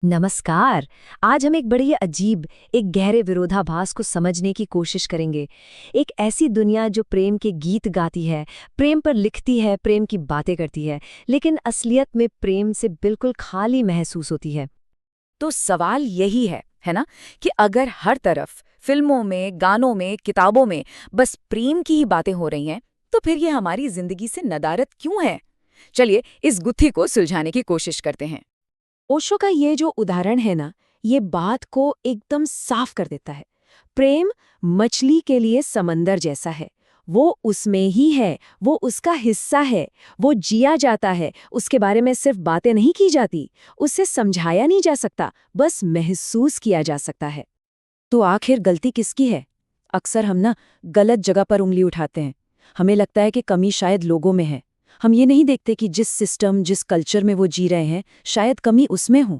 नमस्कार। आज हम एक बड़ी अजीब, एक गहरे विरोधाभास को समझने की कोशिश करेंगे। एक ऐसी दुनिया जो प्रेम के गीत गाती है, प्रेम पर लिखती है, प्रेम की बातें करती है, लेकिन असलियत में प्रेम से बिल्कुल खाली महसूस होती है। तो सवाल यही है ना, कि अगर हर तरफ फिल्मों में, गानों में, किताबों में बस प्रेम की ही बातें हो रही हैं, तो फिर ये हमारी जिंदगी से नदारद क्यों है? चलिए इस गुत्थी को सुलझाने की कोशिश करते हैं। ओशो का ये जो उदाहरण है ना, ये बात को एकदम साफ कर देता है। प्रेम मछली के लिए समंदर जैसा है। वो उसमें ही है, वो उसका हिस्सा है, वो जिया जाता है, उसके बारे में सिर्फ बातें नहीं की जाती, उससे समझाया नहीं जा सकता, बस महसूस किया जा सकता है। तो आखिर गलती किसकी है? अक्सर हम ना गलत जगह पर उंगली उठाते हैं। हमें लगता है कि कमी शायद लोगों में है। हम ये नहीं देखते कि जिस सिस्टम, जिस कल्चर में वो जी रहे हैं, शायद कमी उसमें हो।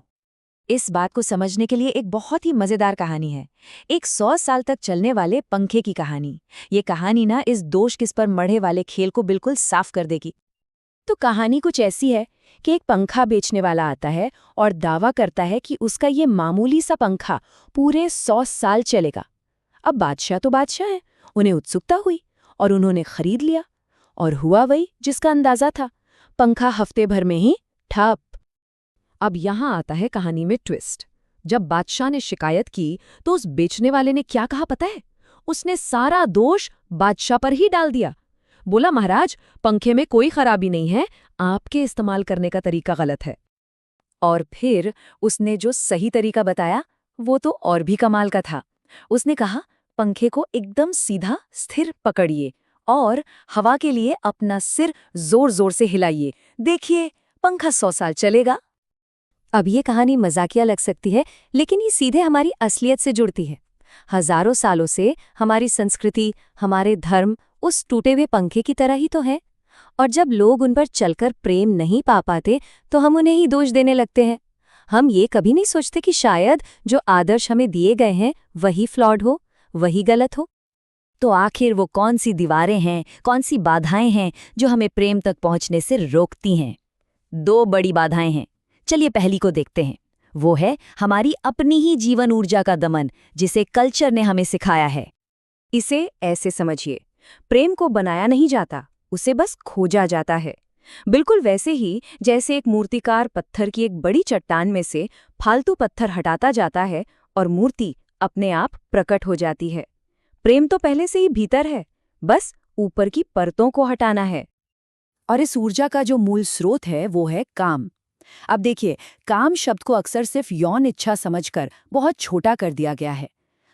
इस बात को समझने के लिए एक बहुत ही मजेदार कहानी है। एक 100 साल तक चलने वाले पंखे की कहानी। ये कहानी ना इस दोष किस पर मढ़े वाले खेल को बिल्कुल साफ कर देगी। तो कहानी कुछ ऐसी है कि एक पंखा बेचने वाला आता है और दावा करता है कि उसका ये मामूली सा पंखा पूरे 100 साल चलेगा। अब बादशाह तो बादशाह है, उन्हें उत्सुकता हुई और उन्होंने खरीद लिया। और हुआ वही जिसका अंदाजा था, पंखा हफ्ते भर में ही ठप। अब यहाँ आता है कहानी में ट्विस्ट। जब बादशाह ने शिकायत की तो उस बेचने वाले ने क्या कहा पता है? उसने सारा दोष बादशाह पर ही डाल दिया। बोला, महाराज, पंखे में कोई खराबी नहीं है, आपके इस्तेमाल करने का तरीका गलत है। और फिर उसने जो सही तरीका बताया, वो तो और भी कमाल का था। उसने कहा, पंखे को एकदम सीधा स्थिर पकड़िए और हवा के लिए अपना सिर जोर जोर से हिलाइए। देखिए, पंखा 100 साल चलेगा। अब ये कहानी मजाकिया लग सकती है, लेकिन ये सीधे हमारी असलियत से जुड़ती है। हजारों सालों से हमारी संस्कृति, हमारे धर्म उस टूटे हुए पंखे की तरह ही तो है। और जब लोग उन पर चलकर प्रेम नहीं पा पाते, तो हम उन्हें ही दोष देने लगते हैं। हम ये कभी नहीं सोचते कि शायद जो आदर्श हमें दिए गए हैं वही फ्लॉड हो, वही गलत हो। तो आखिर वो कौन सी दीवारें हैं, कौन सी बाधाएं हैं जो हमें प्रेम तक पहुंचने से रोकती हैं? 2 बड़ी बाधाएं हैं। चलिए पहली को देखते हैं। वो है हमारी अपनी ही जीवन ऊर्जा का दमन, जिसे कल्चर ने हमें सिखाया है। इसे ऐसे समझिए, प्रेम को बनाया नहीं जाता, उसे बस खोजा जाता है। बिल्कुल वैसे ही जैसे एक मूर्तिकार पत्थर की एक बड़ी चट्टान में से फालतू पत्थर हटाता जाता है और मूर्ति अपने आप प्रकट हो जाती है। प्रेम तो पहले से ही भीतर है, बस ऊपर की परतों को हटाना है। और इस ऊर्जा का जो मूल स्रोत है वो है काम। अब देखिए, काम शब्द को अक्सर सिर्फ यौन इच्छा समझकर बहुत छोटा कर दिया गया है,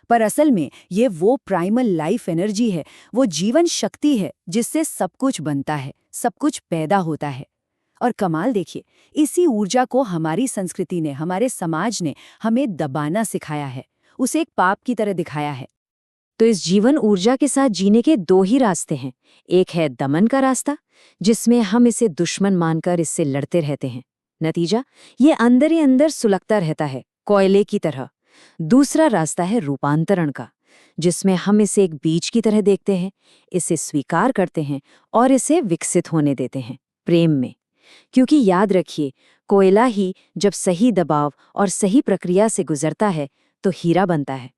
पर असल में ये वो प्राइमल लाइफ एनर्जी है, वो जीवन शक्ति है जिससे सब कुछ बनता है, सब कुछ पैदा होता है। और कमाल देखिए, इसी ऊर्जा को हमारी संस्कृति ने, हमारे समाज ने हमें दबाना सिखाया है, उसे एक पाप की तरह दिखाया है। तो इस जीवन ऊर्जा के साथ जीने के 2 ही रास्ते हैं। एक है दमन का रास्ता, जिसमें हम इसे दुश्मन मानकर इससे लड़ते रहते हैं। नतीजा, ये अंदर ही अंदर सुलगता रहता है, कोयले की तरह। दूसरा रास्ता है रूपांतरण का, जिसमें हम इसे एक बीज की तरह देखते हैं, इसे स्वीकार करते हैं और इसे विकसित होने देते हैं प्रेम में। क्योंकि याद रखिए, कोयला ही जब सही दबाव और सही प्रक्रिया से गुजरता है तो हीरा बनता है।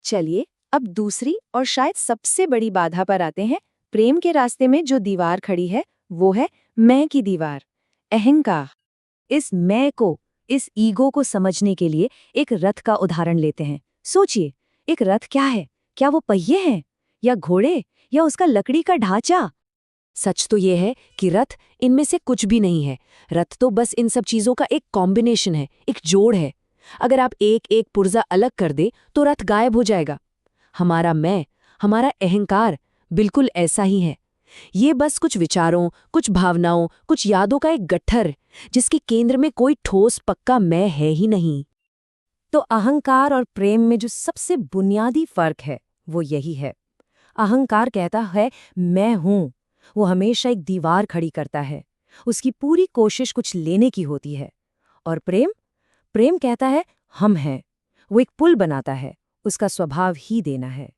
चलिए अब दूसरी और शायद सबसे बड़ी बाधा पर आते हैं। प्रेम के रास्ते में जो दीवार खड़ी है वो है मैं की दीवार, अहंकार। इस मैं को, इस ईगो को समझने के लिए एक रथ का उदाहरण लेते हैं। सोचिए, एक रथ क्या है? क्या वो पहिए हैं, या घोड़े, या उसका लकड़ी का ढांचा? सच तो ये है कि रथ इनमें से कुछ भी नहीं है। रथ तो बस इन सब चीजों का एक कॉम्बिनेशन है, एक जोड़ है। अगर आप एक एक पुर्जा अलग कर दे तो रथ गायब हो जाएगा। हमारा मैं, हमारा अहंकार बिल्कुल ऐसा ही है। ये बस कुछ विचारों, कुछ भावनाओं, कुछ यादों का एक गट्ठर, जिसके केंद्र में कोई ठोस पक्का मैं है ही नहीं। तो अहंकार और प्रेम में जो सबसे बुनियादी फर्क है वो यही है। अहंकार कहता है मैं हूं, वो हमेशा एक दीवार खड़ी करता है, उसकी पूरी कोशिश कुछ लेने की होती है। और प्रेम, प्रेम कहता है हम हैं, वो एक पुल बनाता है, उसका स्वभाव ही देना है।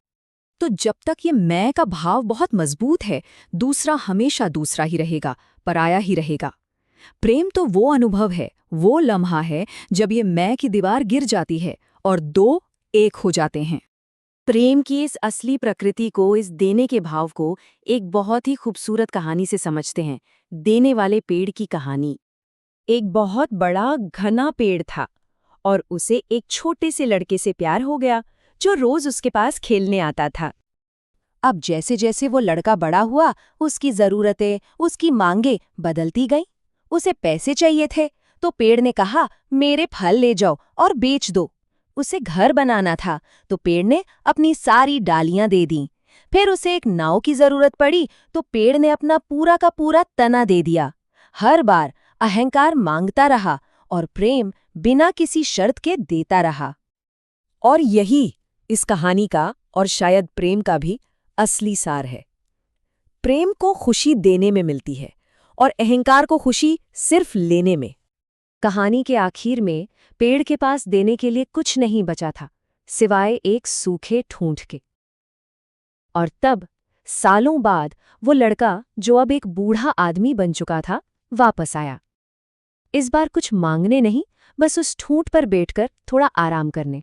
तो जब तक ये मैं का भाव बहुत मजबूत है, दूसरा हमेशा दूसरा ही रहेगा, पराया ही रहेगा। प्रेम तो वो अनुभव है, वो लम्हा है जब ये मैं की दीवार गिर जाती है और दो एक हो जाते हैं। प्रेम की इस असली प्रकृति को, इस देने के भाव को एक बहुत ही खूबसूरत कहानी से समझते हैं, देने वाले पेड़ की कहानी। एक बहुत बड़ा घना पेड़ था और उसे एक छोटे से लड़के से प्यार हो गया जो रोज उसके पास खेलने आता था। अब जैसे जैसे वो लड़का बड़ा हुआ, उसकी जरूरतें, उसकी मांगें बदलती गईं। उसे पैसे चाहिए थे तो पेड़ ने कहा, मेरे फल ले जाओ और बेच दो। उसे घर बनाना था तो पेड़ ने अपनी सारी डालियां दे दीं। फिर उसे एक नाव की जरूरत पड़ी तो पेड़ ने अपना पूरा का पूरा तना दे दिया। हर बार अहंकार मांगता रहा और प्रेम बिना किसी शर्त के देता रहा। और यही इस कहानी का और शायद प्रेम का भी असली सार है। प्रेम को खुशी देने में मिलती है और अहंकार को खुशी सिर्फ लेने में। कहानी के आखिर में पेड़ के पास देने के लिए कुछ नहीं बचा था, सिवाय एक सूखे ठूंठ के। और तब सालों बाद वो लड़का, जो अब एक बूढ़ा आदमी बन चुका था, वापस आया। इस बार कुछ मांगने नहीं, बस उस ठूंठ पर बैठकर थोड़ा आराम करने।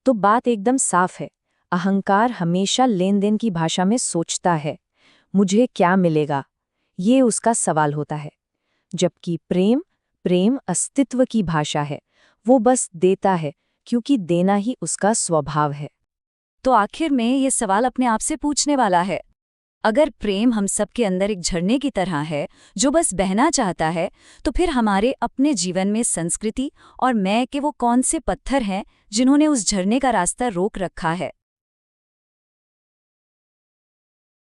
तो बात एकदम साफ है, अहंकार हमेशा लेन देन की भाषा में सोचता है, मुझे क्या मिलेगा, ये उसका सवाल होता है। जबकि प्रेम अस्तित्व की भाषा है, वो बस देता है क्योंकि देना ही उसका स्वभाव है। तो आखिर में ये सवाल अपने आप से पूछने वाला है, अगर प्रेम हम सबके अंदर एक झरने की तरह है जो बस बहना चाहता है, तो फिर हमारे अपने जीवन में संस्कृति और मैं के वो कौन से पत्थर हैं जिन्होंने उस झरने का रास्ता रोक रखा है?